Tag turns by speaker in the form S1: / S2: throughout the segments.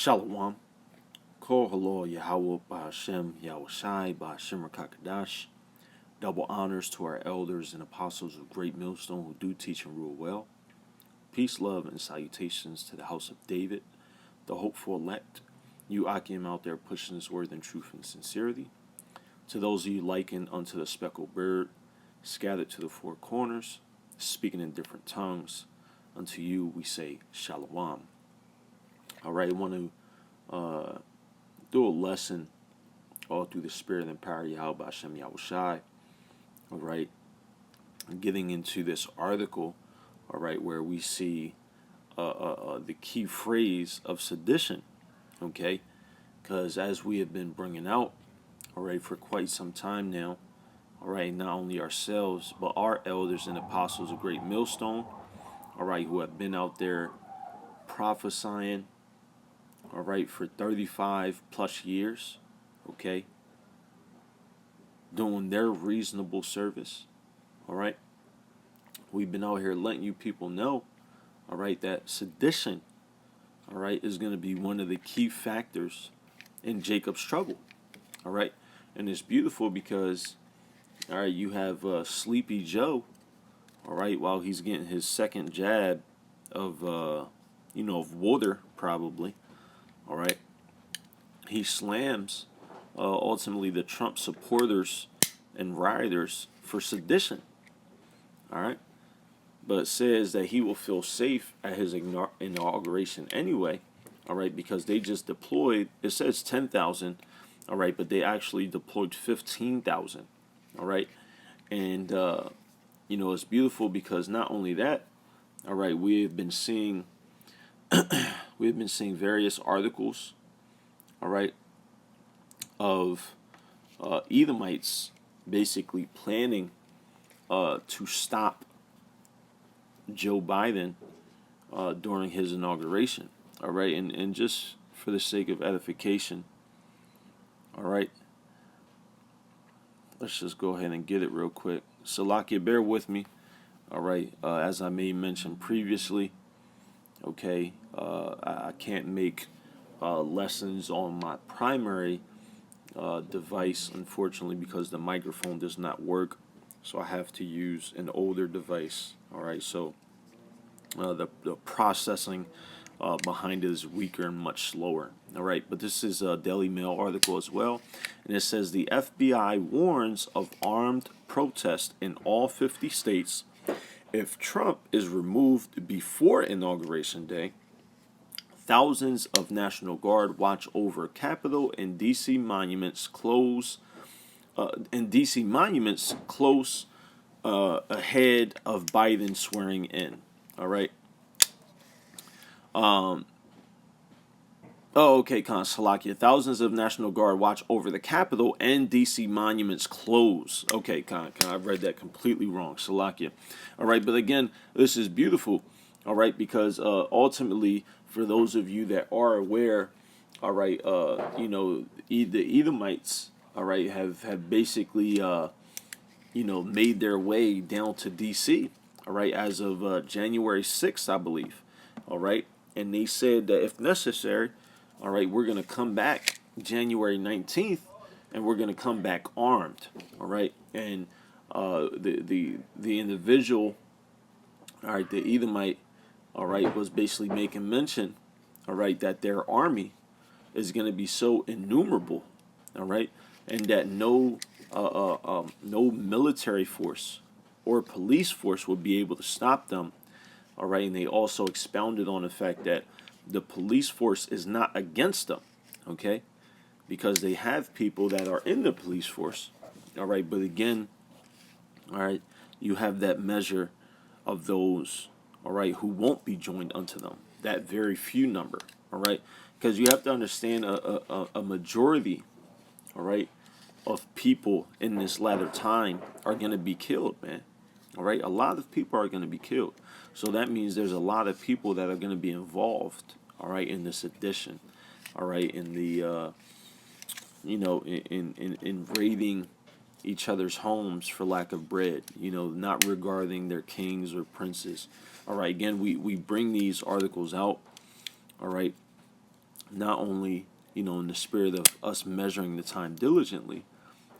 S1: Shalom. Kol Halor Yahweh Ba'Hashem Yahushai Ba'Hashem Rakakadash. Double honors to our elders and apostles of Great Millstone who do teach and rule well. Peace, love, and salutations to the house of David, the hopeful elect. You Akim out there pushing this word in truth and sincerity. To those of you likened unto the speckled bird, scattered to the four corners, speaking in different tongues, unto you we say Shalom. All right, I want to do a lesson all through the spirit and power of Yahweh Hashem Yahushai. All right, getting into this article, all right, where we see the key phrase of sedition, okay, because as we have been bringing out, all right, for quite some time now, all right, not only ourselves, but our elders and apostles of Great Millstone, all right, who have been out there prophesying, all right, for 35 plus years, okay, doing their reasonable service, all right. We've been out here letting you people know, all right, that sedition, all right, is going to be one of the key factors in Jacob's trouble, all right. And it's beautiful because, all right, you have Sleepy Joe, all right, while he's getting his second jab of, of water, probably, all right, he slams ultimately the Trump supporters and rioters for sedition, all right, but says that he will feel safe at his inauguration anyway, all right, because they just deployed, it says 10,000, all right, but they actually deployed 15,000, all right, and, it's beautiful because not only that, all right, we have been seeing various articles, all right, of Edomites basically planning to stop Joe Biden during his inauguration, all right, and just for the sake of edification, all right, let's just go ahead and get it real quick. Salakia, bear with me, all right, as I may mention previously, okay, I can't make lessons on my primary device, unfortunately, because the microphone does not work, so I have to use an older device, all right, so the processing behind it is weaker and much slower, all right, but this is a Daily Mail article as well, and it says the FBI warns of armed protest in all 50 states if Trump is removed before Inauguration Day. Thousands of National Guard watch over Capitol and D.C. monuments close. Ahead of Biden swearing in. All right. Okay, Salakia. Thousands of National Guard watch over the Capitol and D.C. monuments close. Okay, I've read that completely wrong. Salakia. All right, but again, this is beautiful. All right, because ultimately, for those of you that are aware, all right, the Edomites, all right, have basically, made their way down to D.C., all right, as of January 6th, I believe, all right, and they said that if necessary, all right, we're going to come back January 19th, and we're going to come back armed, all right, and the individual, all right, the Edomite, all right, was basically making mention, all right, that their army is going to be so innumerable, all right, and that no military force or police force would be able to stop them, all right, and they also expounded on the fact that the police force is not against them, okay, because they have people that are in the police force, all right, but again, all right, you have that measure of those, all right, who won't be joined unto them, that very few number, all right, because you have to understand a majority, all right, of people in this latter time are going to be killed, man, all right, a lot of people are going to be killed, so that means there's a lot of people that are going to be involved, all right, in this sedition, all right, in the, in raiding each other's homes for lack of bread, not regarding their kings or princes. All right, again, we bring these articles out, all right, not only, in the spirit of us measuring the time diligently,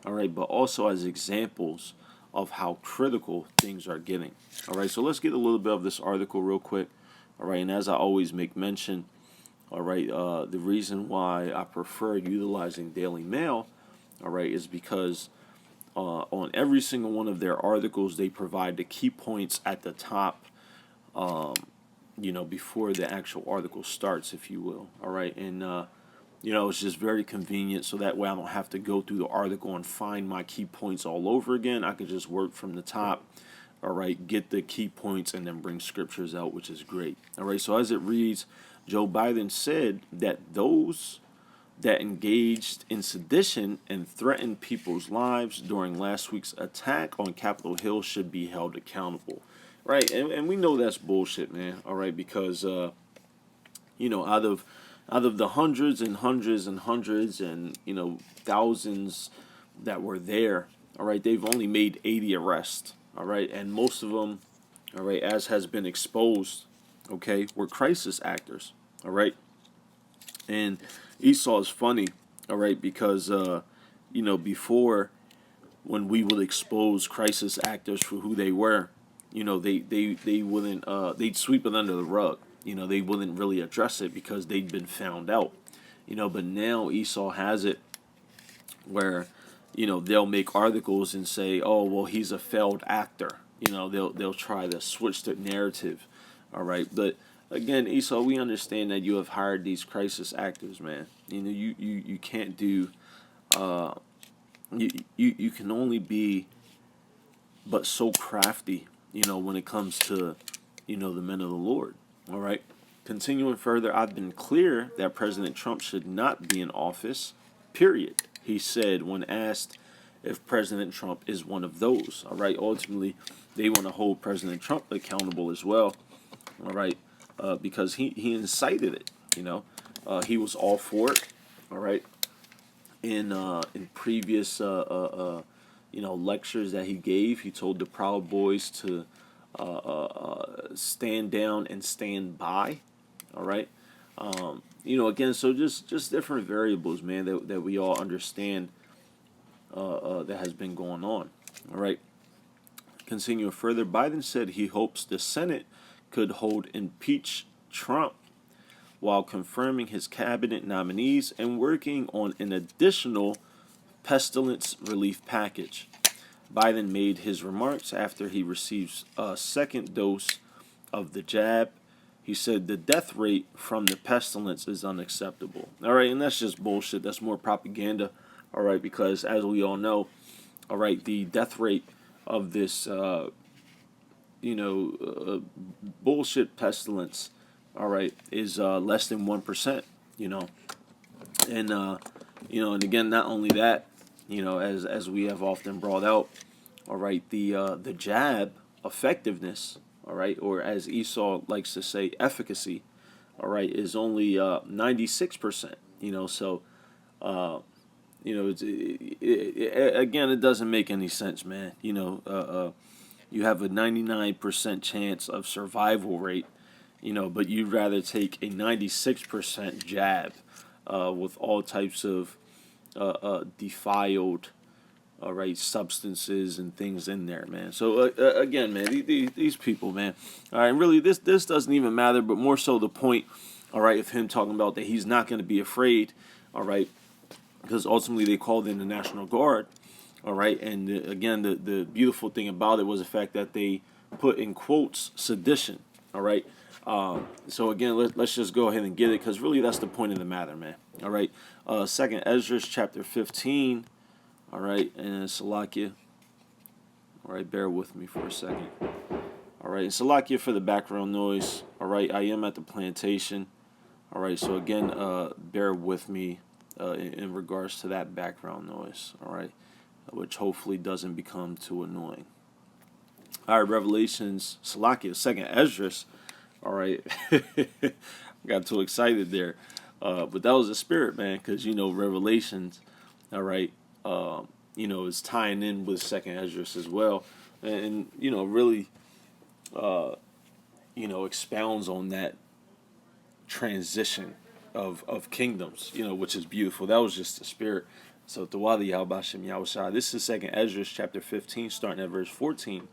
S1: all right, but also as examples of how critical things are getting. All right, so let's get a little bit of this article real quick. All right, and as I always make mention, all right, the reason why I prefer utilizing Daily Mail, all right, is because on every single one of their articles, they provide the key points at the top, before the actual article starts, if you will. All right, and it's just very convenient, so that way I don't have to go through the article and find my key points all over again. I could just work from the top, all right, get the key points, and then bring scriptures out, which is great. All right, so as it reads, Joe Biden said that those that engaged in sedition and threatened people's lives during last week's attack on Capitol Hill should be held accountable. Right, and we know that's bullshit, man. All right, because out of the hundreds and hundreds and hundreds and thousands that were there, all right, they've only made 80 arrests, all right, and most of them, all right, as has been exposed, okay, were crisis actors, all right, and Esau is funny, all right, because before, when we would expose crisis actors for who they were, they wouldn't they'd sweep it under the rug. They wouldn't really address it because they'd been found out. But now Esau has it where, they'll make articles and say, oh, well, he's a failed actor. They'll try to switch the narrative. All right. But again, Esau, we understand that you have hired these crisis actors, man. You can't do you can only be but so crafty, when it comes to, the men of the Lord. All right. Continuing further, I've been clear that President Trump should not be in office, period. He said when asked if President Trump is one of those. All right. Ultimately, they want to hold President Trump accountable as well. All right. Because he incited it. He was all for it. All right. In previous lectures that he gave, he told the Proud Boys to stand down and stand by. All right. Again, so just different variables, man, that we all understand that has been going on. All right. Continuing further, Biden said he hopes the Senate could hold impeach Trump while confirming his cabinet nominees and working on an additional pestilence relief package. Biden made his remarks after he received a second dose of the jab. He said the death rate from the pestilence is unacceptable. All right, and that's just bullshit. That's more propaganda. All right, because as we all know, all right, the death rate of this, bullshit pestilence, all right, is less than 1%. And and again, not only that, as we have often brought out, all right, the jab effectiveness, all right, or as Esau likes to say, efficacy, all right, is only 96%. So again, it doesn't make any sense, man. You have a 99% chance of survival rate, but you'd rather take a 96% jab with all types of defiled, all right, substances and things in there, man. So again, man, these people, man, all right, really, this doesn't even matter, but more so the point, all right, of him talking about that he's not going to be afraid, all right, because ultimately they called in the National Guard, all right, and again, the beautiful thing about it was the fact that they put in quotes sedition, all right. So again, let's just go ahead and get it, because really that's the point of the matter, man. All right. Second Ezra chapter 15. All right, and Salakia. All right, bear with me for a second. All right, and Salakia for the background noise. All right, I am at the plantation. All right, so again, bear with me in regards to that background noise. All right, which hopefully doesn't become too annoying. All right, Revelations, Salakia, second Ezra. All right, got too excited there, but that was the spirit, man, because Revelations, all right, is tying in with second Ezra as well, and really, expounds on that transition, of kingdoms, which is beautiful. That was just the spirit. So Tawali Yahbashim Yahushua. This is second Ezra chapter 15, starting at verse 14.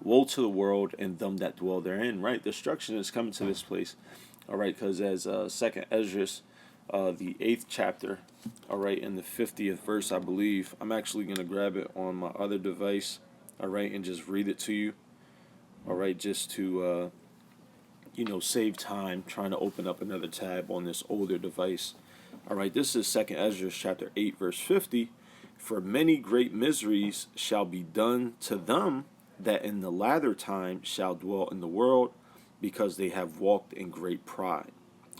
S1: Woe to the world and them that dwell therein, right? Destruction is coming to this place. All right, because as second Ezra, the 8th chapter, all right, in the 50th verse, I believe. I'm actually gonna grab it on my other device, all right, and just read it to you. All right, just to save time trying to open up another tab on this older device. All right, this is second Ezra chapter 8 verse 50. For many great miseries shall be done to them that in the latter time shall dwell in the world, because they have walked in great pride.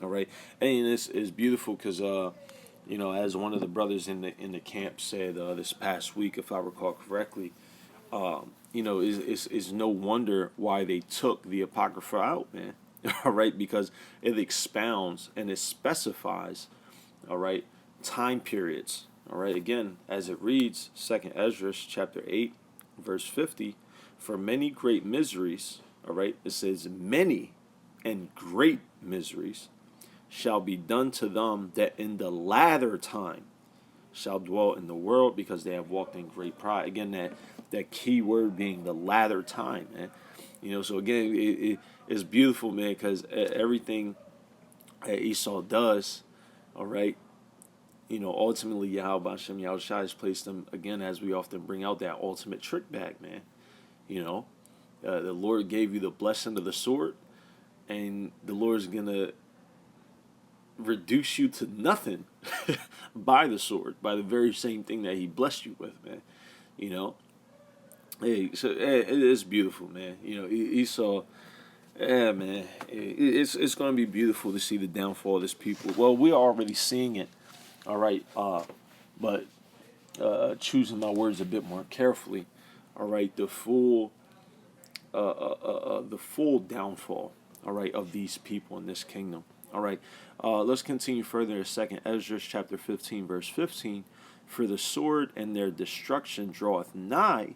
S1: All right, and this is beautiful because as one of the brothers in the camp said this past week, if I recall correctly, is no wonder why they took the Apocrypha out, man. All right, because it expounds and it specifies, all right, time periods. All right, again, as it reads, second Ezra chapter 8, verse 50, for many great miseries, all right, it says many and great miseries shall be done to them that in the latter time shall dwell in the world, because they have walked in great pride. Again, that key word being the latter time, man. So again, it's beautiful, man, because everything that Esau does, all right, ultimately Yahweh Hashem Yahushua has placed them, again, as we often bring out, that ultimate trick bag, man. The Lord gave you the blessing of the sword, and the Lord's going to reduce you to nothing by the sword, by the very same thing that he blessed you with, man. Hey, so it is beautiful, man. Esau, man, it's going to be beautiful to see the downfall of this people. Well, we're already seeing it, all right, but choosing my words a bit more carefully, all right, the full downfall, all right, of these people in this kingdom. All right, let's continue further in second Ezra chapter 15, verse 15. For the sword and their destruction draweth nigh,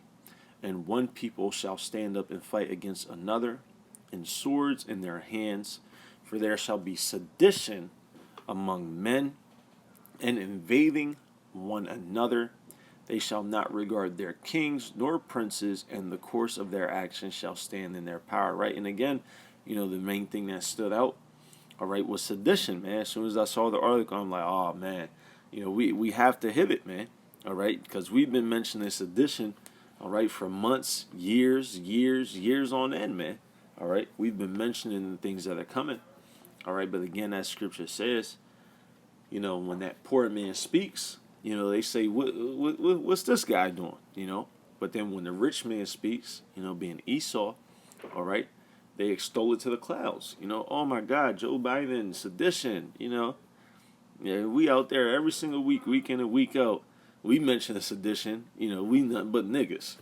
S1: and one people shall stand up and fight against another, and swords in their hands. For there shall be sedition among men, and invading one another. They shall not regard their kings nor princes, and the course of their actions shall stand in their power. Right, and again, the main thing that stood out, all right, was sedition, man. As soon as I saw the article, I'm like, oh man, we have to hit it, man. All right, because we've been mentioning sedition, all right, for months, years on end, man. All right, we've been mentioning the things that are coming. All right, but again, as scripture says, when that poor man speaks, they say, what's this guy doing? But then when the rich man speaks, being Esau, all right, they extol it to the clouds. Oh my God, Joe Biden, sedition, Yeah, we out there every single week in and week out. We mention a sedition, we nothing but niggas,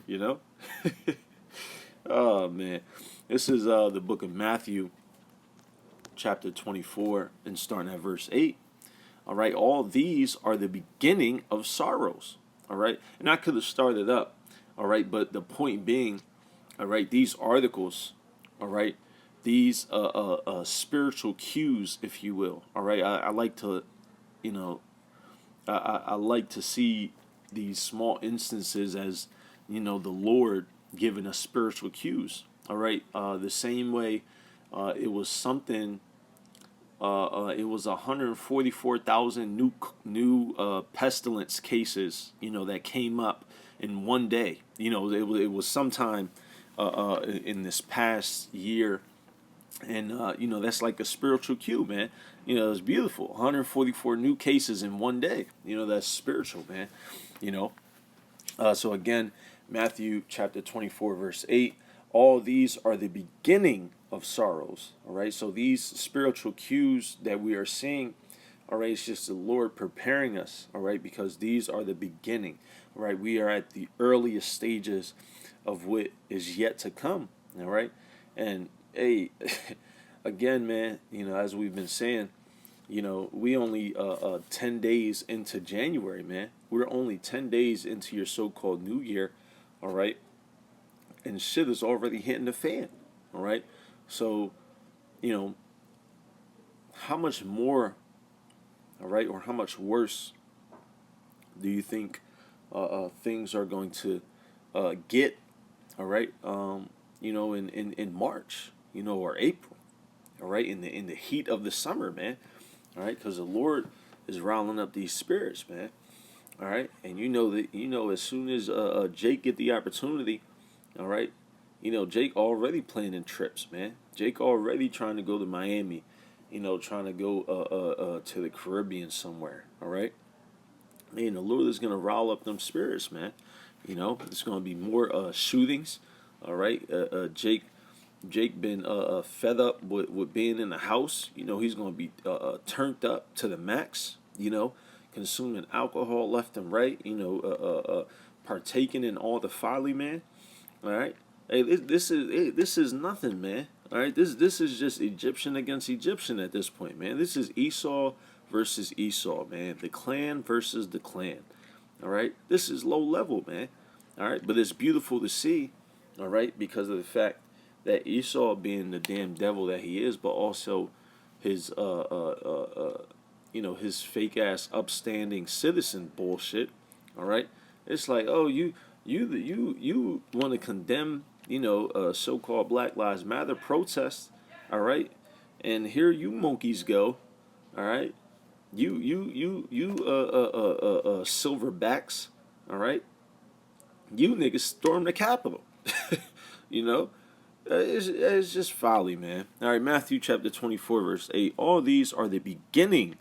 S1: Oh man. This is the book of Matthew, chapter 24, and starting at verse 8. All right, all these are the beginning of sorrows. All right, and I could have started up. All right, but the point being, all right, these articles, all right, these spiritual cues, if you will. All right, I like to, I like to see these small instances as, the Lord giving us spiritual cues. All right, the same way it was something. It was 144,000 new pestilence cases, that came up in one day. It was sometime in this past year, and that's like a spiritual cue, man. It's beautiful. 144 new cases in one day. That's spiritual, man. So again, Matthew chapter 24, verse 8. All these are the beginning of sorrows. All right. So these spiritual cues that we are seeing, all right, it's just the Lord preparing us. All right, because these are the beginning. All right, we are at the earliest stages of what is yet to come. All right, and hey, again, man, as we've been saying, we only 10 days into January, man. We're only 10 days into your so-called New Year. All right. And shit is already hitting the fan, all right? So, how much more, all right? Or how much worse do you think things are going to get, all right? In March, or April, all right? In the heat of the summer, man, all right? Because the Lord is riling up these spirits, man, all right? And as soon as Jake get the opportunity, all right, Jake already planning trips, man. Jake already trying to go to Miami, trying to go to the Caribbean somewhere, all right? Man, the Lord is gonna rile up them spirits, man. There's gonna be more shootings. All right, Jake been fed up with being in the house. He's gonna be turned up to the max. Consuming alcohol left and right. Partaking in all the folly, man. All right, hey, this is nothing, man. All right, this is just Egyptian against Egyptian at this point, man. This is Esau versus Esau, man. The clan versus the clan. All right, this is low level, man. All right, but it's beautiful to see. All right, because of the fact that Esau, being the damn devil that he is, but also his his fake ass upstanding citizen bullshit. All right, it's like, oh, you want to condemn so-called Black Lives Matter protests, all right, and here you monkeys go, all right, you silverbacks, all right, you niggas storm the Capitol, you know. It's just folly, man. All right, Matthew chapter 24, verse 8. All these are the beginning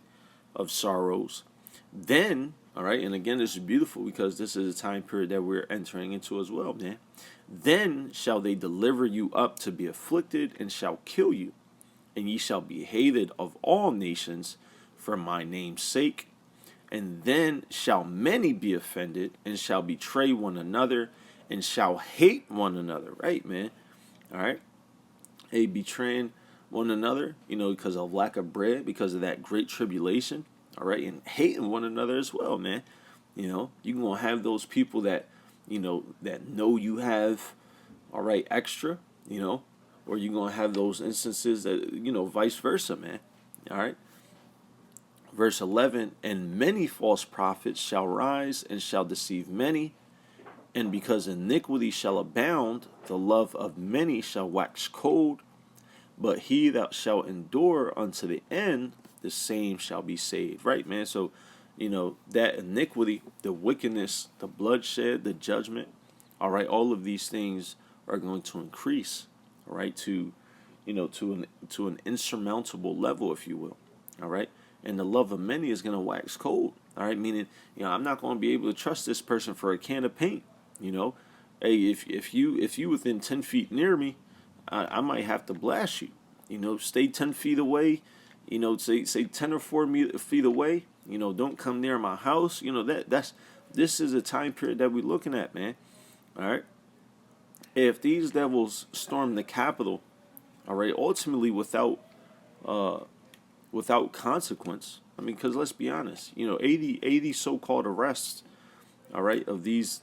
S1: of sorrows. Then, all right, and again, this is beautiful because this is a time period that we're entering into as well, man. Then shall they deliver you up to be afflicted and shall kill you, and ye shall be hated of all nations for my name's sake. And then shall many be offended and shall betray one another and shall hate one another, right, man? All right, hey, betraying one another, because of lack of bread, because of that great tribulation, all right, and hating one another as well, man. You're gonna have those people that, that know you have, all right, extra, or you're gonna have those instances that, vice versa, man. All right. Verse 11, and many false prophets shall rise and shall deceive many. And because iniquity shall abound, the love of many shall wax cold. But he that shall endure unto the end, the same shall be saved. Right, man? So, that iniquity, the wickedness, the bloodshed, the judgment, all right, all of these things are going to increase, all right, to an insurmountable level, if you will, all right? And the love of many is going to wax cold, all right? Meaning, I'm not going to be able to trust this person for a can of paint. Hey, if you within 10 feet near me, I might have to blast you. Stay 10 feet away. Say 10 or 4 feet away. Don't come near my house. This is a time period that we're looking at, man. All right. If these devils storm the Capitol, all right, ultimately without consequence. I mean, because let's be honest, 80 so-called arrests, all right, of these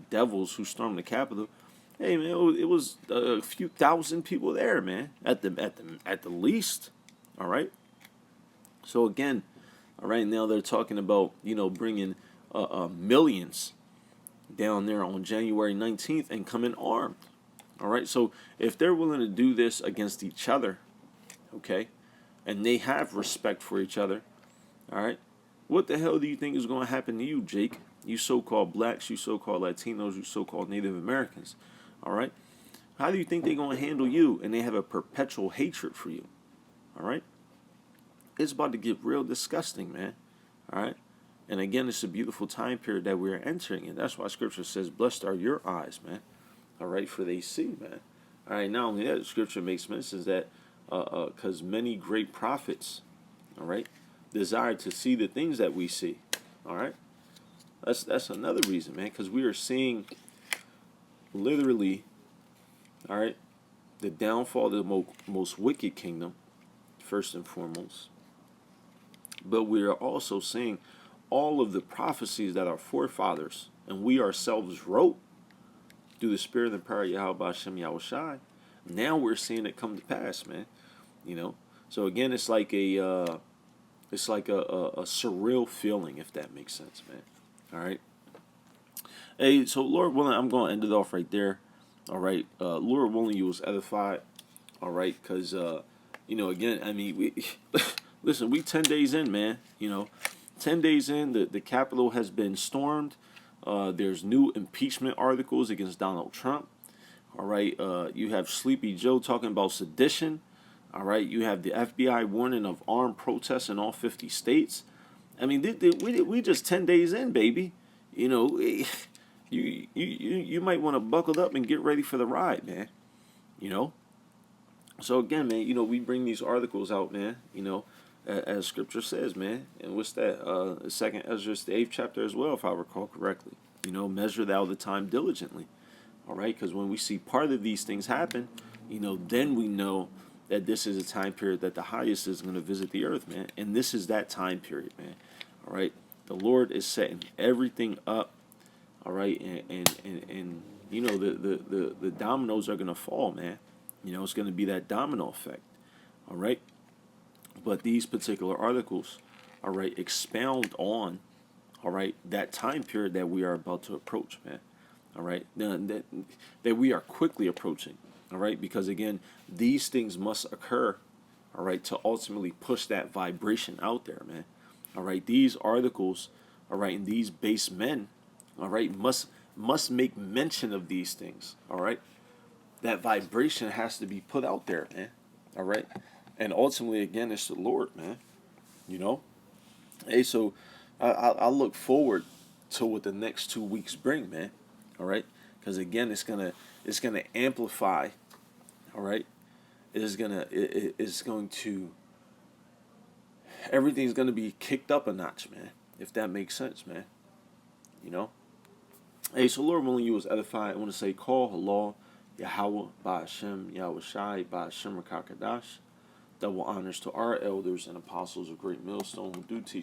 S1: devils who stormed the Capitol. Hey, man, it was a few thousand people there, man, at the least, all right. So again, all right, now they're talking about bringing millions down there on January 19th and coming armed, all right. So if they're willing to do this against each other, okay, and they have respect for each other, all right, what the hell do you think is going to happen to you, Jake? You so-called blacks, you so-called Latinos, you so-called Native Americans, all right? How do you think they're going to handle you? And they have a perpetual hatred for you, all right? It's about to get real disgusting, man, all right? And again, it's a beautiful time period that we're entering in. That's why Scripture says, blessed are your eyes, man, all right, for they see, man. All right, not only that, Scripture makes mention that because many great prophets, all right, desire to see the things that we see, all right? That's another reason, man, because we are seeing literally, all right, the downfall of the most wicked kingdom, first and foremost. But we are also seeing all of the prophecies that our forefathers and we ourselves wrote through the Spirit and power of Yahweh Hashem Yahushai. Now we're seeing it come to pass, man. So again, it's like a it's like a surreal feeling, if that makes sense, man. All right. Hey, so Lord willing, I'm going to end it off right there. All right. Lord willing, you was edified. All right. Because, again, I mean, we listen, we 10 days in, man. 10 days in, the Capitol has been stormed. There's new impeachment articles against Donald Trump. All right. You have Sleepy Joe talking about sedition. All right. You have the FBI warning of armed protests in all 50 states. I mean, we just 10 days in, baby. You might want to buckle up and get ready for the ride, man. You know. So again, man, we bring these articles out, man. As Scripture says, man. And what's that? Second Ezra, the 8th chapter as well, if I recall correctly. Measure thou the time diligently. All right, because when we see part of these things happen, then we know that this is a time period that the highest is going to visit the earth, man. And this is that time period, man. All right, the Lord is setting everything up. All right, and the dominoes are going to fall, man. It's going to be that domino effect. All right, but these particular articles, all right, expound on, all right, that time period that we are about to approach, man. All right, that we are quickly approaching. All right, because again, these things must occur. All right, to ultimately push that vibration out there, man. All right, these articles, all right, and these base men, all right, must make mention of these things. All right, that vibration has to be put out there, man. All right, and ultimately, again, it's the Lord, man. Hey, so I look forward to what the next 2 weeks bring, man. All right, because again, it's gonna amplify. All right, it's going to everything's gonna be kicked up a notch, man. If that makes sense, man. Hey, so Lord willing, you was edified. I want to say, call halal, Yahweh, Ba'ashem, Yahweh Shai, Ba'ashem Rakakadash. Double honors to our elders and apostles of Great Millstone who do teach